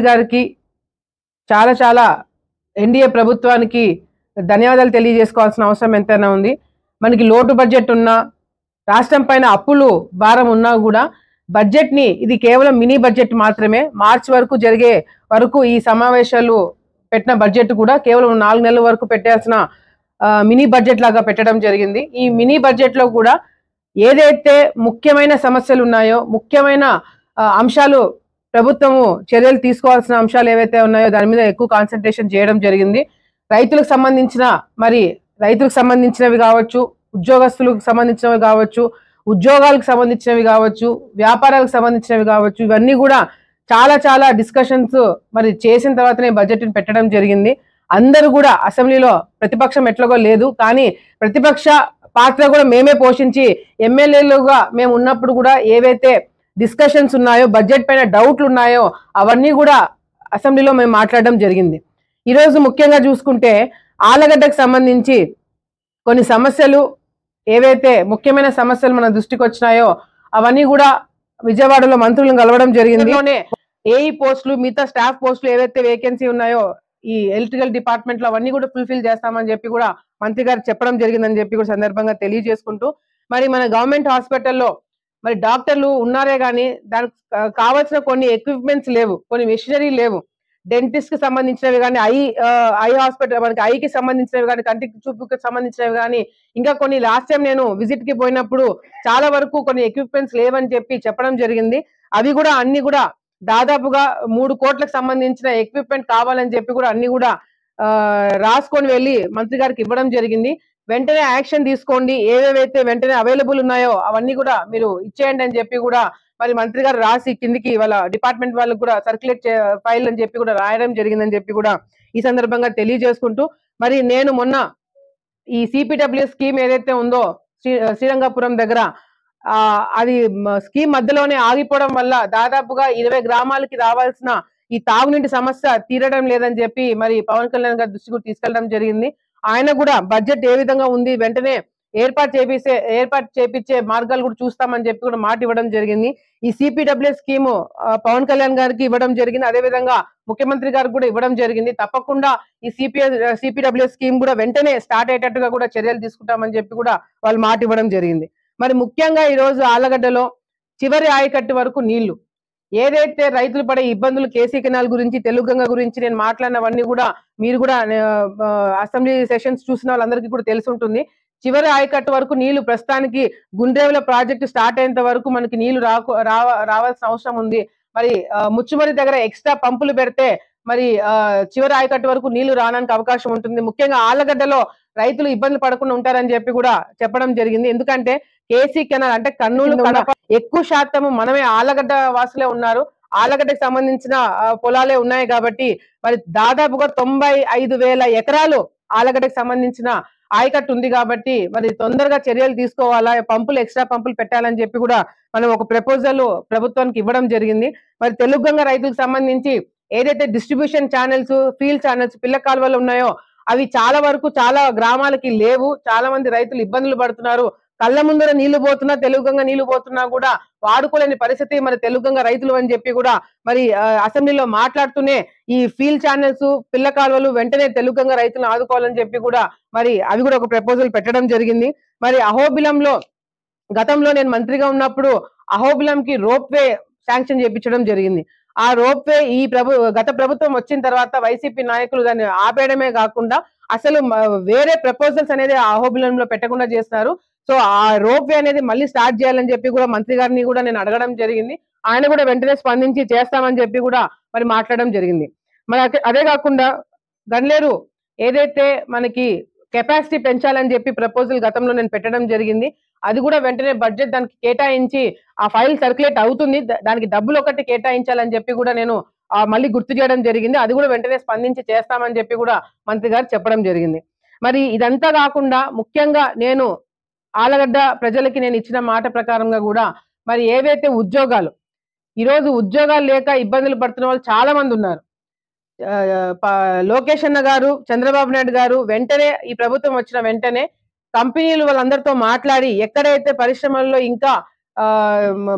గారికి చాలా చాలా ఎన్డీఏ ప్రభుత్వానికి ధన్యవాదాలు తెలియజేసుకోవాల్సిన అవసరం ఎంతైనా ఉంది. మనకి లోటు బడ్జెట్ ఉన్నా, రాష్ట్రం పైన అప్పులు భారం ఉన్నా కూడా బడ్జెట్ని ఇది కేవలం మినీ బడ్జెట్ మాత్రమే. మార్చి వరకు జరిగే వరకు ఈ సమావేశాలు పెట్టిన బడ్జెట్ కూడా కేవలం 4 నెలల వరకు పెట్టాల్సిన మినీ బడ్జెట్ లాగా పెట్టడం జరిగింది. ఈ మినీ బడ్జెట్లో కూడా ఏదైతే ముఖ్యమైన సమస్యలు ఉన్నాయో, ముఖ్యమైన అంశాలు ప్రభుత్వము చర్యలు తీసుకోవాల్సిన అంశాలు ఏవైతే ఉన్నాయో దాని మీద ఎక్కువ కాన్సన్ట్రేషన్ చేయడం జరిగింది. రైతులకు సంబంధించినవి కావచ్చు, ఉద్యోగస్తులకు సంబంధించినవి కావచ్చు, ఉద్యోగాలకు సంబంధించినవి కావచ్చు, వ్యాపారాలకు సంబంధించినవి కావచ్చు, ఇవన్నీ కూడా చాలా చాలా డిస్కషన్స్ మరి చేసిన తర్వాతనే బడ్జెట్ని పెట్టడం జరిగింది. అందరూ కూడా అసెంబ్లీలో ప్రతిపక్షం ఎట్లాగో లేదు, కానీ ప్రతిపక్ష పాత్ర కూడా మేమే పోషించి ఎమ్మెల్యేలుగా మేము ఉన్నప్పుడు కూడా ఏవైతే డిస్కషన్స్ ఉన్నాయో, బడ్జెట్ పైన డౌట్లు ఉన్నాయో అవన్నీ కూడా అసెంబ్లీలో మేము మాట్లాడడం జరిగింది. ఈరోజు ముఖ్యంగా చూసుకుంటే ఆలగడ్డకు సంబంధించి కొన్ని సమస్యలు ఏవైతే ముఖ్యమైన సమస్యలు మన దృష్టికి వచ్చినాయో అవన్నీ కూడా విజయవాడలో మంత్రులను కలవడం జరిగింది. ఏఈ పోస్టులు, మిగతా స్టాఫ్ పోస్టులు ఏవైతే వేకెన్సీ ఉన్నాయో ఈ ఎలక్ట్రికల్ డిపార్ట్మెంట్ లో అవన్నీ కూడా ఫుల్ఫిల్ చేస్తామని చెప్పి కూడా మంత్రి గారు చెప్పడం జరిగిందని చెప్పి కూడా సందర్భంగా తెలియజేసుకుంటూ, మరి మన గవర్నమెంట్ హాస్పిటల్లో మరి డాక్టర్లు ఉన్నారే కానీ దానికి కావాల్సిన కొన్ని ఎక్విప్మెంట్స్ లేవు, కొన్ని మెషినరీ లేవు. డెంటిస్ట్ కి సంబంధించినవి కానీ, ఐ హాస్పిటల్ మనకి ఐకి సంబంధించినవి కానీ, కంటికి చూపుకి సంబంధించినవి కానీ, ఇంకా కొన్ని లాస్ట్ టైం నేను విజిట్ కి పోయినప్పుడు చాలా వరకు కొన్ని ఎక్విప్మెంట్స్ లేవని చెప్పి చెప్పడం జరిగింది. అవి కూడా అన్ని కూడా దాదాపుగా 3 కోట్లకు సంబంధించిన ఎక్విప్మెంట్ కావాలని చెప్పి కూడా అన్ని కూడా రాసుకొని వెళ్ళి మంత్రి గారికి ఇవ్వడం జరిగింది. వెంటనే యాక్షన్ తీసుకోండి, ఏవేవైతే వెంటనే అవైలబుల్ ఉన్నాయో అవన్నీ కూడా మీరు ఇచ్చేయండి అని చెప్పి కూడా మరి మంత్రి గారు రాసి కిందికి వాళ్ళ డిపార్ట్మెంట్ వాళ్ళకు కూడా సర్క్యులేట్ ఫైల్ అని చెప్పి కూడా రాయడం జరిగిందని చెప్పి కూడా ఈ సందర్భంగా తెలియజేసుకుంటూ, మరి నేను మొన్న ఈ సిపిడబ్ల్యూ స్కీమ్ ఏదైతే ఉందో శ్రీరంగపురం దగ్గర అది స్కీమ్ మధ్యలోనే ఆగిపోవడం వల్ల దాదాపుగా 20 గ్రామాలకి రావాల్సిన ఈ తాగునీటి సమస్య తీరడం లేదని చెప్పి మరి పవన్ కళ్యాణ్ గారి దృష్టికి తీసుకెళ్లడం జరిగింది. ఆయన కూడా బడ్జెట్ ఏ విధంగా ఉంది, వెంటనే ఏర్పాటు చేపించే మార్గాలు కూడా చూస్తామని చెప్పి కూడా మాట ఇవ్వడం జరిగింది. ఈ సిపిడబ్ల్యూ స్కీమ్ పవన్ కళ్యాణ్ గారికి ఇవ్వడం జరిగింది, అదే విధంగా ముఖ్యమంత్రి గారికి కూడా ఇవ్వడం జరిగింది. తప్పకుండా ఈ సిపిడబ్ల్యూ స్కీమ్ కూడా వెంటనే స్టార్ట్ అయ్యేటట్టుగా కూడా చర్యలు తీసుకుంటామని చెప్పి కూడా వాళ్ళు మాట ఇవ్వడం జరిగింది. మరి ముఖ్యంగా ఈ రోజు ఆలగడ్డలో చివరి ఆయకట్టు వరకు నీళ్లు, ఏదైతే రైతులు పడే ఇబ్బందులు, కేసీ కెనాల్ గురించి, తెలుగంగ గురించి నేను మాట్లాడినవన్నీ కూడా మీరు కూడా అసెంబ్లీ సెషన్స్ చూసిన వాళ్ళందరికీ కూడా తెలిసి ఉంటుంది. చివరి ఆయకట్టు వరకు నీళ్లు ప్రస్తుతానికి గుండ్రేవుల ప్రాజెక్టు స్టార్ట్ అయ్యేంత వరకు మనకి నీళ్లు రావాల్సిన అవసరం ఉంది. మరి ముచ్చుమరి దగ్గర ఎక్స్ట్రా పంపులు పెడితే మరి చివరి ఆయకట్టు వరకు నీళ్లు రావడానికి అవకాశం ఉంటుంది. ముఖ్యంగా ఆలగడ్డలో రైతులు ఇబ్బందులు పడకుండా ఉంటారని చెప్పి కూడా చెప్పడం జరిగింది. ఎందుకంటే కేసీ కెనాల్ అంటే కర్నూలు, కడప ఎక్కువ శాతం మనమే ఆలగడ్డ వాసులే ఉన్నారు, ఆలగడ్డకు సంబంధించిన పొలాలే ఉన్నాయి కాబట్టి మరి దాదాపుగా 95,000 ఎకరాలు ఆలగడ్డకు సంబంధించిన ఆయకట్టు ఉంది కాబట్టి మరి తొందరగా చర్యలు తీసుకోవాలా, ఎక్స్ట్రా పంపులు పెట్టాలని చెప్పి కూడా మనం ఒక ప్రపోజల్ ప్రభుత్వానికి ఇవ్వడం జరిగింది. మరి తెలుగంగ రైతులకు సంబంధించి ఏదైతే డిస్ట్రిబ్యూషన్ ఛానల్స్, ఫీల్డ్ ఛానల్స్, పిల్ల కాలువలు ఉన్నాయో అవి చాలా వరకు చాలా గ్రామాలకి లేవు. చాలా మంది రైతులు ఇబ్బందులు పడుతున్నారు. కళ్ళ ముందర నీళ్లు పోతున్నా, తెలుగంగ నీళ్లు పోతున్నా కూడా వాడుకోలేని పరిస్థితి మరి తెలుగంగ రైతులు అని చెప్పి కూడా మరి అసెంబ్లీలో మాట్లాడుతూనే ఈ ఫీల్డ్ ఛానల్స్, పిల్ల కాలువలు వెంటనే తెలుగంగ రైతులను ఆదుకోవాలని చెప్పి కూడా మరి అవి కూడా ఒక ప్రపోజల్ పెట్టడం జరిగింది. మరి అహోబిలంలో గతంలో నేను మంత్రిగా ఉన్నప్పుడు అహోబిలంకి రోప్ వే శాంక్షన్ చేయించడం జరిగింది. ఆ రోప్ వే గత ప్రభుత్వం వచ్చిన తర్వాత వైసీపీ నాయకులు దాన్ని ఆపేయడమే కాకుండా అసలు వేరే ప్రపోజల్స్ అనేది అహోబిలంలో పెట్టకుండా చేస్తున్నారు. సో ఆ రోప్ వే అనేది మళ్ళీ స్టార్ట్ చేయాలని చెప్పి కూడా మంత్రి గారిని కూడా నేను అడగడం జరిగింది. ఆయన కూడా వెంటనే స్పందించి చేస్తామని చెప్పి కూడా మరి మాట్లాడడం జరిగింది. మరి అదే కాకుండా గన్లేరు ఏదైతే మనకి కెపాసిటీ పెంచాలని చెప్పి ప్రపోజల్ గతంలో నేను పెట్టడం జరిగింది. అది కూడా వెంటనే బడ్జెట్ దానికి కేటాయించి ఆ ఫైల్ సర్క్యులేట్ అవుతుంది, దానికి డబ్బులు ఒకటి కేటాయించాలని చెప్పి కూడా నేను మళ్ళీ గుర్తు చేయడం జరిగింది. అది కూడా వెంటనే స్పందించి చేస్తామని చెప్పి కూడా మంత్రి గారు చెప్పడం జరిగింది. మరి ఇదంతా కాకుండా ముఖ్యంగా నేను ఆలగడ్డ ప్రజలకి నేను ఇచ్చిన మాట ప్రకారంగా కూడా మరి ఏవైతే ఉద్యోగాలు, ఈరోజు ఉద్యోగాలు లేక ఇబ్బందులు పడుతున్న వాళ్ళు చాలా మంది ఉన్నారు. లోకేష్ అన్న గారు, చంద్రబాబు నాయుడు గారు వెంటనే ఈ ప్రభుత్వం వచ్చిన వెంటనే కంపెనీలు వాళ్ళందరితో మాట్లాడి ఎక్కడైతే పరిశ్రమల్లో ఇంకా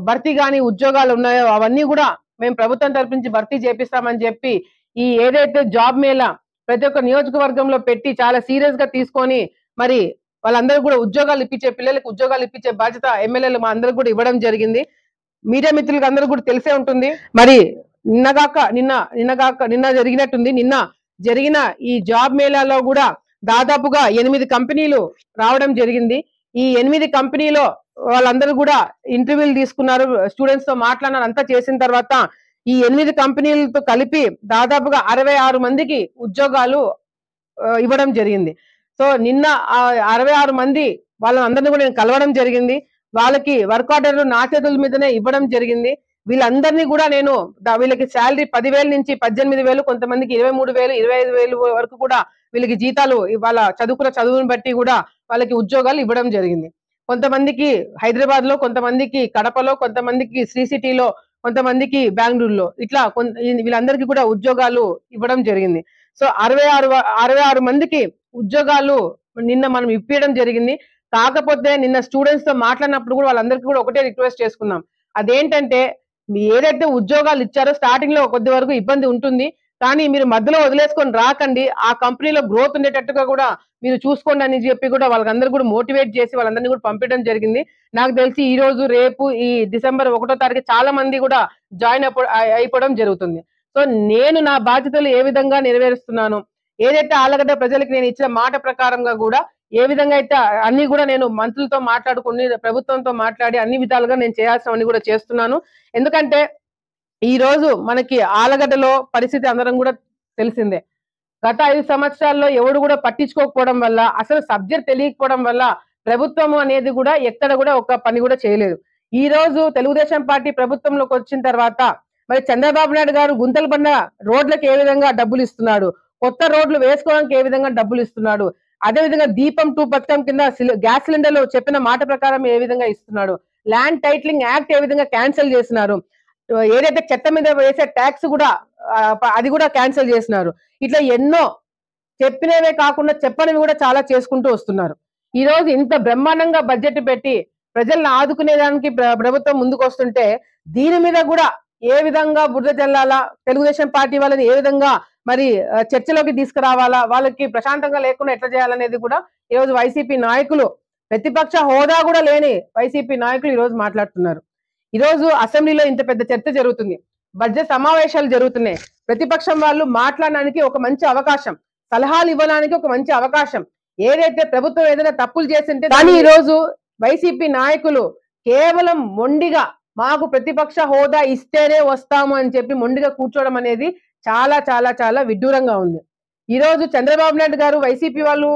భర్తీ కాని ఉద్యోగాలు ఉన్నాయో అవన్నీ కూడా మేము ప్రభుత్వం తరపు నుంచి భర్తీ చేపిస్తామని చెప్పి ఈ ఏదైతే జాబ్ మేళా ప్రతి ఒక్క నియోజకవర్గంలో పెట్టి చాలా సీరియస్ గా తీసుకొని మరి వాళ్ళందరూ కూడా ఉద్యోగాలు ఇప్పించే పిల్లలకు ఉద్యోగాలు ఇప్పించే బాధ్యత ఎమ్మెల్యేలు మా అందరికి కూడా ఇవ్వడం జరిగింది. మీడియా మిత్రులకు అందరూ కూడా తెలిసే ఉంటుంది. మరి నిన్న జరిగినట్టుంది. నిన్న జరిగిన ఈ జాబ్ మేళాలో కూడా దాదాపుగా 8 కంపెనీలు రావడం జరిగింది. ఈ 8 కంపెనీలో వాళ్ళందరూ కూడా ఇంటర్వ్యూలు తీసుకున్నారు, స్టూడెంట్స్ తో మాట్లాడినారు. అంతా చేసిన తర్వాత ఈ 8 కంపెనీలతో కలిపి దాదాపుగా 66 మందికి ఉద్యోగాలు ఇవ్వడం జరిగింది. సో నిన్న 66 మంది వాళ్ళందరినీ కూడా నేను కలవడం జరిగింది. వాళ్ళకి వర్క్ ఆర్డర్లు నా చేతుల మీదనే ఇవ్వడం జరిగింది. వీళ్ళందరినీ కూడా నేను వీళ్ళకి శాలరీ 10,000 నుంచి 18,000, కొంతమందికి 23,000, 25,000 వరకు కూడా వీళ్ళకి జీతాలు వాళ్ళ చదువుకున్న చదువుని బట్టి కూడా వాళ్ళకి ఉద్యోగాలు ఇవ్వడం జరిగింది. కొంతమందికి హైదరాబాద్ లో, కొంతమందికి కడపలో, కొంతమందికి శ్రీ సిటీలో, కొంతమందికి బెంగళూరులో, ఇట్లా వీళ్ళందరికీ కూడా ఉద్యోగాలు ఇవ్వడం జరిగింది. సో 66 మందికి ఉద్యోగాలు నిన్న మనం ఇప్పించడం జరిగింది. కాకపోతే నిన్న స్టూడెంట్స్ తో మాట్లాడినప్పుడు కూడా వాళ్ళందరికీ కూడా ఒకటే రిక్వెస్ట్ చేసుకున్నాం. అదేంటంటే ఏదైతే ఉద్యోగాలు ఇచ్చారో స్టార్టింగ్ లో కొద్ది వరకు ఇబ్బంది ఉంటుంది, కానీ మీరు మధ్యలో వదిలేసుకొని రాకండి, ఆ కంపెనీలో గ్రోత్ ఉండేటట్టుగా కూడా మీరు చూసుకోండి అని చెప్పి కూడా వాళ్ళందరూ కూడా మోటివేట్ చేసి వాళ్ళందరినీ కూడా పంపించడం జరిగింది. నాకు తెలిసి ఈ రోజు రేపు ఈ డిసెంబర్ 1వ తారీఖు చాలా మంది కూడా జాయిన్ అయిపోవడం జరుగుతుంది. సో నేను నా బాధ్యతలు ఏ విధంగా నెరవేరుస్తున్నాను, ఏదైతే ఆలగడ్డ ప్రజలకు నేను ఇచ్చిన మాట ప్రకారంగా కూడా ఏ విధంగా అయితే అన్ని కూడా నేను మంత్రులతో మాట్లాడుకుని ప్రభుత్వంతో మాట్లాడి అన్ని విధాలుగా నేను చేయాల్సినవన్నీ కూడా చేస్తున్నాను. ఎందుకంటే ఈ రోజు మనకి ఆలగడ్డలో పరిస్థితి అందరం కూడా తెలిసిందే. గత 5 సంవత్సరాల్లో ఎవడు కూడా పట్టించుకోకపోవడం వల్ల, అసలు సబ్జెక్ట్ తెలియకపోవడం వల్ల ప్రభుత్వం అనేది కూడా ఎక్కడ కూడా ఒక పని కూడా చేయలేదు. ఈ రోజు తెలుగుదేశం పార్టీ ప్రభుత్వంలోకి వచ్చిన తర్వాత మరి చంద్రబాబు నాయుడు గారు గుంతలు పడిన రోడ్లకు ఏ విధంగా డబ్బులు ఇస్తున్నాడు, కొత్త రోడ్లు వేసుకోవడానికి ఏ విధంగా డబ్బులు ఇస్తున్నాడు, అదే విధంగా దీపం 2 పథకం కింద గ్యాస్ సిలిండర్లు చెప్పిన మాట ప్రకారం ఏ విధంగా ఇస్తున్నాడు, ల్యాండ్ టైటిలింగ్ యాక్ట్ ఏ విధంగా క్యాన్సిల్ చేసినారు, ఏదైతే చెత్త మీద వేసే ట్యాక్స్ కూడా అది కూడా క్యాన్సిల్ చేసినారు. ఇట్లా ఎన్నో చెప్పినవే కాకుండా చెప్పనివి కూడా చాలా చేసుకుంటూ వస్తున్నారు. ఈ రోజు ఇంత బ్రహ్మాండంగా బడ్జెట్ పెట్టి ప్రజలను ఆదుకునేదానికి ప్రభుత్వం ముందుకు వస్తుంటే దీని మీద కూడా ఏ విధంగా బురద జల్లాలా, తెలుగుదేశం పార్టీ వాళ్ళని ఏ విధంగా మరి చర్చలోకి తీసుకురావాలా, వాళ్ళకి ప్రశాంతంగా లేకుండా ఎట్లా చేయాలనేది కూడా ఈ రోజు వైసీపీ నాయకులు, ప్రతిపక్ష హోదా కూడా లేని వైసీపీ నాయకులు ఈ రోజు మాట్లాడుతున్నారు. ఈ రోజు అసెంబ్లీలో ఇంత పెద్ద చర్చ జరుగుతుంది, బడ్జెట్ సమావేశాలు జరుగుతున్నాయి, ప్రతిపక్షం వాళ్ళు మాట్లాడడానికి ఒక మంచి అవకాశం, సలహాలు ఇవ్వడానికి ఒక మంచి అవకాశం. ఏదైతే ప్రభుత్వం ఏదైనా తప్పులు చేసింటే కానీ ఈ రోజు వైసీపీ నాయకులు కేవలం మొండిగా మాకు ప్రతిపక్ష హోదా ఇస్తేనే వస్తాము అని చెప్పి మొండిగా కూర్చోవడం అనేది చాలా చాలా చాలా విడ్డూరంగా ఉంది. ఈ రోజు చంద్రబాబు నాయుడు గారు వైసీపీ వాళ్ళు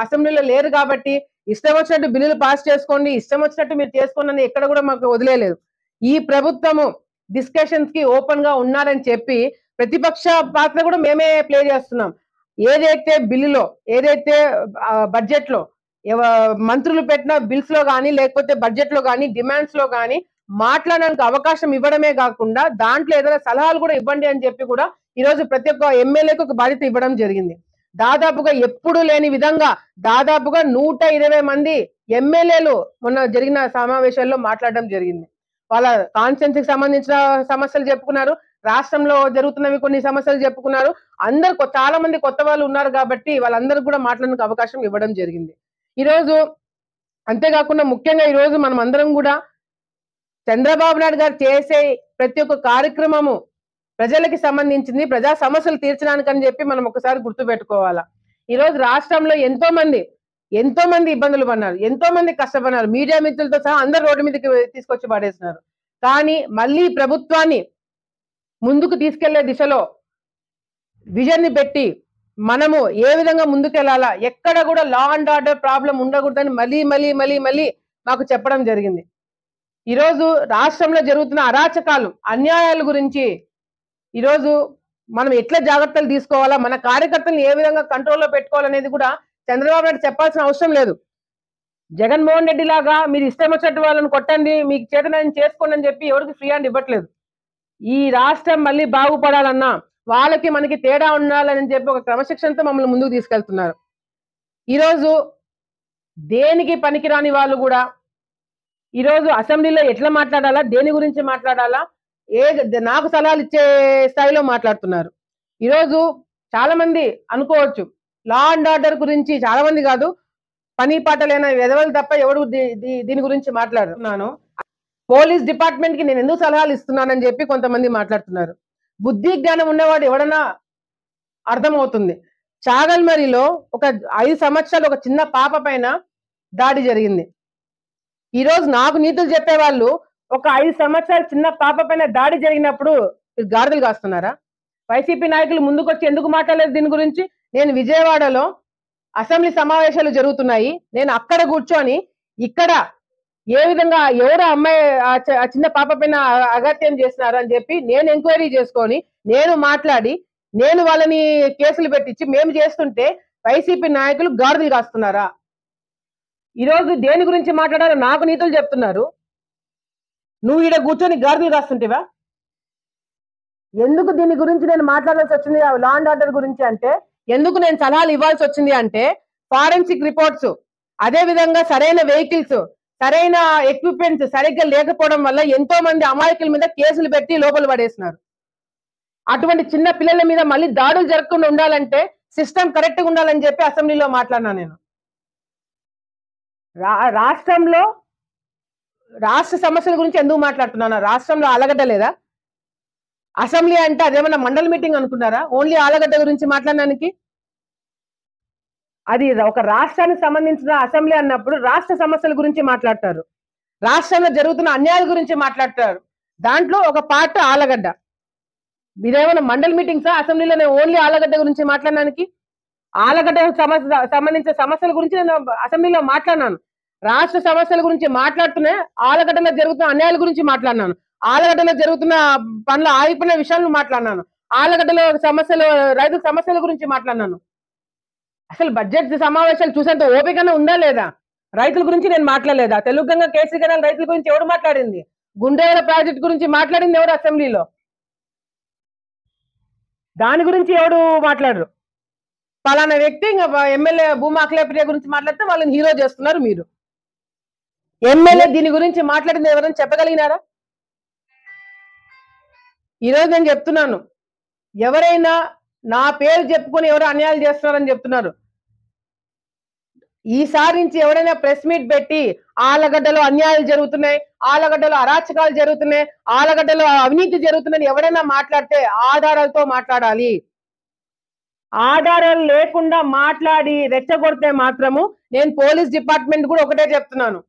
అసెంబ్లీలో లేరు కాబట్టి ఇష్టం వచ్చినట్టు బిల్లులు పాస్ చేసుకోండి, ఇష్టం వచ్చినట్టు మీరు చేసుకోండి అని ఎక్కడ కూడా మాకు వదిలేదు. ఈ ప్రభుత్వము డిస్కషన్స్ కి ఓపెన్ గా ఉన్నారని చెప్పి ప్రతిపక్ష పాత్ర కూడా మేమే ప్లే చేస్తున్నాం. ఏదైతే బిల్లులో, ఏదైతే బడ్జెట్ లో మంత్రులు పెట్టిన బిల్స్ లో కానీ లేకపోతే బడ్జెట్ లో కానీ డిమాండ్స్ లో కానీ మాట్లాడడానికి అవకాశం ఇవ్వడమే కాకుండా దాంట్లో ఏదైనా సలహాలు కూడా ఇవ్వండి అని చెప్పి కూడా ఈ రోజు ప్రతి ఒక్క ఎమ్మెల్యేకి ఒక బాధ్యత ఇవ్వడం జరిగింది. దాదాపుగా ఎప్పుడు లేని విధంగా దాదాపుగా 120 మంది ఎమ్మెల్యేలు మొన్న జరిగిన సమావేశాల్లో మాట్లాడడం జరిగింది. వాళ్ళ కాన్స్టిట్యున్సీకి సంబంధించిన సమస్యలు చెప్పుకున్నారు, రాష్ట్రంలో జరుగుతున్నవి కొన్ని సమస్యలు చెప్పుకున్నారు. అందరు చాలా మంది కొత్త వాళ్ళు ఉన్నారు కాబట్టి వాళ్ళందరికీ కూడా మాట్లాడడానికి అవకాశం ఇవ్వడం జరిగింది. ఈ రోజు అంతేకాకుండా ముఖ్యంగా ఈ రోజు మనం అందరం కూడా చంద్రబాబు నాయుడు గారు చేసే ప్రతి ఒక్క కార్యక్రమము ప్రజలకి సంబంధించింది, ప్రజా సమస్యలు తీర్చడానికి అని చెప్పి మనం ఒకసారి గుర్తు పెట్టుకోవాలా. ఈ రోజు రాష్ట్రంలో ఎంతో మంది ఇబ్బందులు పడినారు, ఎంతో మంది కష్టపడినారు, మీడియా మిత్రులతో సహా అందరు రోడ్డు మీదకి తీసుకొచ్చి పడేస్తున్నారు. కానీ మళ్ళీ ప్రభుత్వాన్ని ముందుకు తీసుకెళ్లే దిశలో విజన్ ని పెట్టి మనము ఏ విధంగా ముందుకెళ్లాలా, ఎక్కడ కూడా లా అండ్ ఆర్డర్ ప్రాబ్లం ఉండకూడదని మళ్ళీ మాకు చెప్పడం జరిగింది. ఈరోజు రాష్ట్రంలో జరుగుతున్న అరాచకాలు, అన్యాయాల గురించి ఈరోజు మనం ఎట్లా జాగ్రత్తలు తీసుకోవాలా, మన కార్యకర్తలను ఏ విధంగా కంట్రోల్లో పెట్టుకోవాలనేది కూడా చంద్రబాబు నాయుడు చెప్పాల్సిన అవసరం లేదు. జగన్మోహన్ రెడ్డి లాగా మీరు ఇష్టం వచ్చినట్టు వాళ్ళని కొట్టండి, మీకు చేతనని చేసుకోండి అని చెప్పి ఎవరికి ఫ్రీ హ్యాండ్ ఇవ్వట్లేదు. ఈ రాష్ట్రం మళ్ళీ బాగుపడాలన్నా వాళ్ళకి మనకి తేడా ఉండాలని చెప్పి ఒక క్రమశిక్షణతో మమ్మల్ని ముందుకు తీసుకెళ్తున్నారు. ఈరోజు దేనికి పనికిరాని వాళ్ళు కూడా ఈరోజు అసెంబ్లీలో ఎట్లా మాట్లాడాలా, దేని గురించి మాట్లాడాలా, నాకు సలహాలు ఇచ్చే స్థాయిలో మాట్లాడుతున్నారు. ఈరోజు చాలా మంది అనుకోవచ్చు లా అండ్ ఆర్డర్ గురించి, చాలా మంది కాదు, పని పాట లేని వెధవలు తప్ప ఎవడు దీని గురించి మాట్లాడుతున్నాను. పోలీస్ డిపార్ట్మెంట్ కి నేను ఎందుకు సలహాలు ఇస్తున్నానని చెప్పి కొంతమంది మాట్లాడుతున్నారు. బుద్ధి జ్ఞానం ఉన్నవాడు ఎవడన్నా అర్థమవుతుంది. చాగల్మరిలో ఒక 5 సంవత్సరాలు ఒక చిన్న పాప పైన దాడి జరిగింది. ఈరోజు నాకు నీతులు చెప్పేవాళ్ళు ఒక 5 సంవత్సరాల చిన్న పాప పైన దాడి జరిగినప్పుడు గాడిదలు కాస్తున్నారా? వైసీపీ నాయకులు ముందుకొచ్చి ఎందుకు మాట్లాడలేదు దీని గురించి? నేను విజయవాడలో అసెంబ్లీ సమావేశాలు జరుగుతున్నాయి, నేను అక్కడ కూర్చొని ఇక్కడ ఏ విధంగా ఎవరు అమ్మాయి ఆ చిన్న పాప పైన అగత్యం చేస్తున్నారు అని చెప్పి నేను ఎంక్వైరీ చేసుకొని నేను మాట్లాడి నేను వాళ్ళని కేసులు పెట్టించి మేము చేస్తుంటే వైసీపీ నాయకులు గాడిదలు కాస్తున్నారా? ఈరోజు దేని గురించి మాట్లాడాలో నాకు నీతులు చెప్తున్నారు, నువ్వు ఈడ కూర్చొని గాడిదలు కాస్తుంటేవా? ఎందుకు దీని గురించి నేను మాట్లాడాల్సి వచ్చింది లా అండ్ ఆర్డర్ గురించి అంటే, ఎందుకు నేను సలహాలు ఇవ్వాల్సి వచ్చింది అంటే, ఫారెన్సిక్ రిపోర్ట్స్, అదే విధంగా సరైన వెహికల్స్, సరైన ఎక్విప్మెంట్స్ సరిగ్గా లేకపోవడం వల్ల ఎంతో మంది అమాయకుల మీద కేసులు పెట్టి లోపల పడేస్తున్నారు. అటువంటి చిన్న పిల్లల మీద మళ్ళీ దాడులు జరగకుండా ఉండాలంటే సిస్టమ్ కరెక్ట్ గా ఉండాలని చెప్పి అసెంబ్లీలో మాట్లాడినా నేను. రాష్ట్రంలో రాష్ట్ర సమస్యల గురించి ఎందుకు మాట్లాడుతున్నాను? రాష్ట్రంలో ఆలగడ్డ లేదా? అసెంబ్లీ అంటే అదేమన్నా మండల మీటింగ్ అనుకున్నారా ఓన్లీ ఆలగడ్డ గురించి మాట్లాడడానికి? అది ఒక రాష్ట్రానికి సంబంధించిన అసెంబ్లీ అన్నప్పుడు రాష్ట్ర సమస్యల గురించి మాట్లాడతారు, రాష్ట్రంలో జరుగుతున్న అన్యాయాల గురించి మాట్లాడతారు. దాంట్లో ఒక పార్ట్ ఆలగడ్డ. ఇదేమన్నా మండల్ మీటింగ్స్ అసెంబ్లీలో నేను ఓన్లీ ఆలగడ్డ గురించి మాట్లాడడానికి? ఆలగడ్డ సంబంధించిన సమస్యల గురించి నేను అసెంబ్లీలో మాట్లాడినాను. రాష్ట్ర సమస్యల గురించి మాట్లాడుతూనే ఆలగడ్డలో జరుగుతున్న అన్యాయాల గురించి మాట్లాడినాను, ఆలగడ్డలో జరుగుతున్న పనులు ఆగిపోయిన విషయాలను మాట్లాడినాను, ఆలగడ్డలో సమస్యలు, రైతుల సమస్యల గురించి మాట్లాడినాను. అసలు బడ్జెట్ సమావేశాలు చూసేంత ఓపికనే ఉందా లేదా? రైతుల గురించి నేను మాట్లాడలేదా? తెలుగుగంగ కేసీ కెనాల్ రైతుల గురించి ఎవడు మాట్లాడింది? గుండెల ప్రాజెక్ట్ గురించి మాట్లాడింది ఎవరు అసెంబ్లీలో? దాని గురించి ఎవడు మాట్లాడరు. పలానా వ్యక్తి ఎమ్మెల్యే భూమా అఖిలప్రియ గురించి మాట్లాడితే వాళ్ళని హీరో చేస్తున్నారు మీరు. ఎమ్మెల్యే దీని గురించి మాట్లాడింది ఎవరైనా చెప్పగలిగినారా? ఈరోజు నేను చెప్తున్నాను, ఎవరైనా నా పేరు చెప్పుకొని ఎవరు అన్యాయాలు చేస్తున్నారని చెప్తున్నారు. ఈసారి నుంచి ఎవరైనా ప్రెస్ మీట్ పెట్టి ఆలగడ్డలో అన్యాయాలు జరుగుతున్నాయి, ఆలగడ్డలో అరాచకాలు జరుగుతున్నాయి, ఆలగడ్డలో అవినీతి జరుగుతుందని ఎవరైనా మాట్లాడితే ఆధారాలతో మాట్లాడాలి. ఆధారాలు లేకుండా మాట్లాడి రెచ్చగొడితే మాత్రము నేను పోలీస్ డిపార్ట్మెంట్ కూడా ఒకటే చెప్తున్నాను,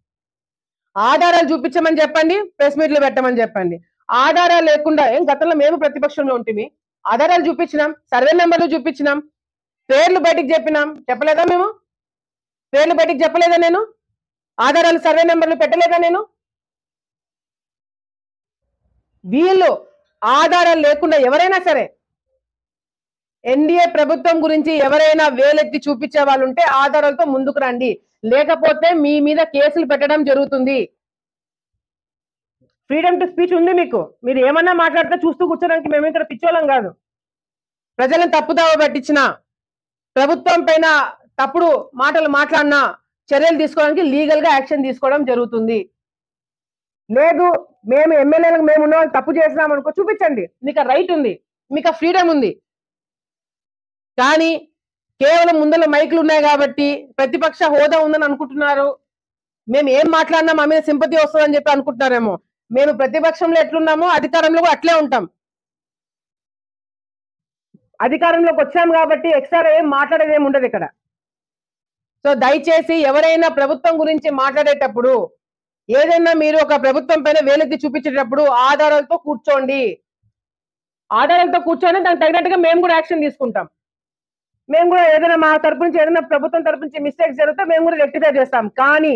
ఆధారాలు చూపించమని చెప్పండి, ప్రెస్ మీట్లు పెట్టమని చెప్పండి. ఆధారాలు లేకుండా గతంలో మేము ప్రతిపక్షంలో ఉంటుంది, ఆధారాలు చూపించినాం, సర్వే నెంబర్లు చూపించినాం, పేర్లు బయటికి చెప్పలేదా? మేము పేర్లు బయటికి చెప్పలేదా? నేను ఆధారాలు సర్వే నెంబర్లు పెట్టలేదా? నేను వీళ్ళు ఆధారాలు లేకుండా ఎవరైనా సరే ఎన్డీఏ ప్రభుత్వం గురించి ఎవరైనా వేలెత్తి చూపించే వాళ్ళు ఉంటే ఆధారాలతో ముందుకు రండి, లేకపోతే మీ మీద కేసులు పెట్టడం జరుగుతుంది. ఫ్రీడమ్ టు స్పీచ్ ఉంది మీకు, మీరు ఏమన్నా మాట్లాడితే చూస్తూ కూర్చోడానికి మేము ఇక్కడ పిచ్చోళ్ళం కాదు. ప్రజలను తప్పుదావ పట్టించిన, ప్రభుత్వం పైన తప్పుడు మాటలు మాట్లాడినా చర్యలు తీసుకోవడానికి లీగల్ గా యాక్షన్ తీసుకోవడం జరుగుతుంది. లేదు మేము ఎమ్మెల్యేలకు మేము ఉన్న వాళ్ళు తప్పు చేసినాం అనుకో, చూపించండి, మీకు రైట్ ఉంది, మీకు ఫ్రీడమ్ ఉంది. కానీ కేవలం ముందర మైకులు ఉన్నాయి కాబట్టి ప్రతిపక్ష హోదా ఉందని అనుకుంటున్నారు, మేము ఏం మాట్లాడినా మా మీద సింపతి వస్తుందని చెప్పి అనుకుంటున్నారేమో. మేము ప్రతిపక్షంలో ఎట్లున్నామో అధికారంలో కూడా అట్లే ఉంటాం. అధికారంలోకి వచ్చాం కాబట్టి ఎక్స్ట్రా ఏం మాట్లాడేది ఏమి ఉండదు ఇక్కడ. సో దయచేసి ఎవరైనా ప్రభుత్వం గురించి మాట్లాడేటప్పుడు, ఏదైనా మీరు ఒక ప్రభుత్వం పైన వేలెత్తి చూపించేటప్పుడు ఆధారాలతో కూర్చోండి. ఆధారాలతో కూర్చొని దానికి తగినట్టుగా మేము కూడా యాక్షన్ తీసుకుంటాం. మేము కూడా ఏదైనా మా తరపు నుంచి ఏదైనా ప్రభుత్వం తరపు నుంచి మిస్టేక్స్ జరిగితే మేము కూడా రెక్టిఫై చేస్తాం. కానీ